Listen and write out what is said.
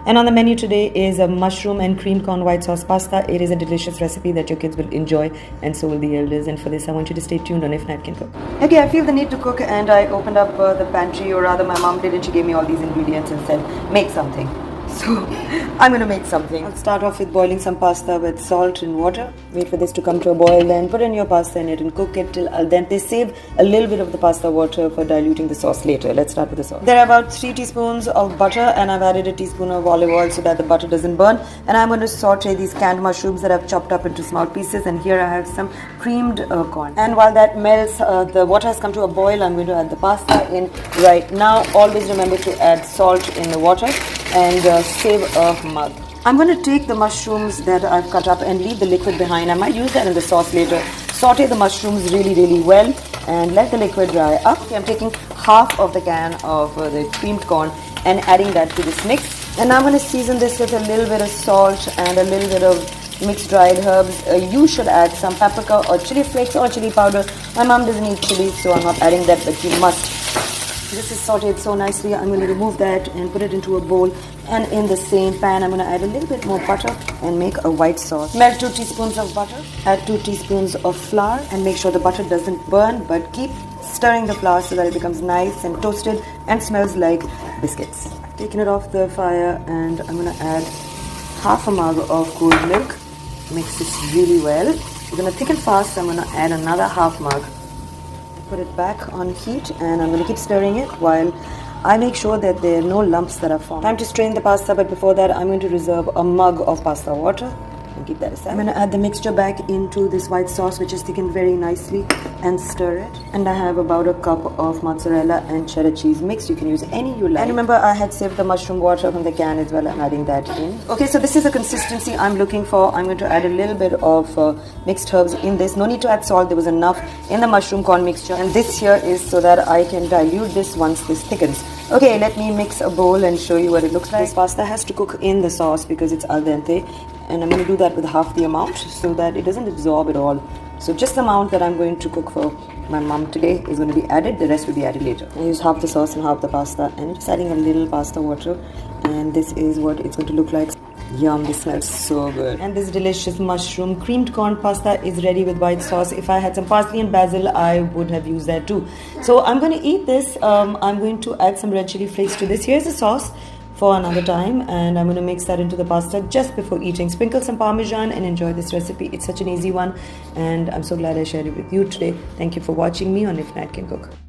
And on the menu today is a mushroom and cream corn white sauce pasta. It is a delicious recipe that your kids will enjoy, and so will the elders. And for this, I want you to stay tuned on Ifnatcancook. Okay, I feel the need to cook, and I opened up the pantry, or rather my mom did, and she gave me all these ingredients and said, make something. So I'm going to make something. I'll start off with boiling some pasta with salt and water. Wait for this to come to a boil, then put in your pasta in it and cook it till al dente. Save a little bit of the pasta water for diluting the sauce later. Let's start with the sauce. There are about 3 teaspoons of butter, and I've added a teaspoon of olive oil so that the butter doesn't burn. And I'm going to saute these canned mushrooms that I've chopped up into small pieces, and here I have some creamed corn. And while that melts, the water has come to a boil. I'm going to add the pasta in right now. Always remember to add salt in the water and save a mug. I'm going to take the mushrooms that I've cut up and leave the liquid behind. I might use that in the sauce later. Saute the mushrooms really well and let the liquid dry up. Okay, I'm taking half of the can of the creamed corn and adding that to this mix. And now I'm going to season this with a little bit of salt and a little bit of mixed dried herbs. You should add some paprika or chili flakes or chili powder. My mom doesn't eat chili, so I'm not adding that, but you must. This is sauteed so nicely. I'm going to remove that and put it into a bowl. And in the same pan, I'm going to add a little bit more butter and make a white sauce. Melt 2 teaspoons of butter. Add 2 teaspoons of flour and make sure the butter doesn't burn, but keep stirring the flour so that it becomes nice and toasted and smells like biscuits. Taking it off the fire, and I'm going to add half a mug of cold milk. Mix this really well. We're going to thicken fast, so I'm going to add another half mug. Put it back on heat, and I'm going to keep stirring it while I make sure that there are no lumps that are formed. Time to strain the pasta, but before that I'm going to reserve a mug of pasta water and keep that aside. I'm going to add the mixture back into this white sauce, which is thickened very nicely, and stir it. And I have about a cup of mozzarella and cheddar cheese mix. You can use any you like. And remember, I had saved the mushroom water from the can as well. I'm adding that in. Okay, so this is the consistency I'm looking for. I'm going to add a little bit of mixed herbs in this. No need to add salt. There was enough in the mushroom corn mixture. And this here is so that I can dilute this once this thickens. Okay, let me mix a bowl and show you what it looks like. This pasta has to cook in the sauce because it's al dente, and I'm going to do that with half the amount so that it doesn't absorb it all. So just the amount that I'm going to cook for my mom today is going to be added. The rest will be added later. I use half the sauce and half the pasta, and just adding a little pasta water, and this is what it's going to look like. Yum, this smells so good. And this delicious mushroom creamed corn pasta is ready with white sauce. If I had some parsley and basil, I would have used that too. So I'm going to eat this. I'm going to add some red chili flakes to this. Here's the sauce for another time, and I'm going to mix that into the pasta just before eating. Sprinkle some parmesan and enjoy this recipe. It's such an easy one, and I'm so glad I shared it with you today. Thank you for watching me on Ifnatcancook.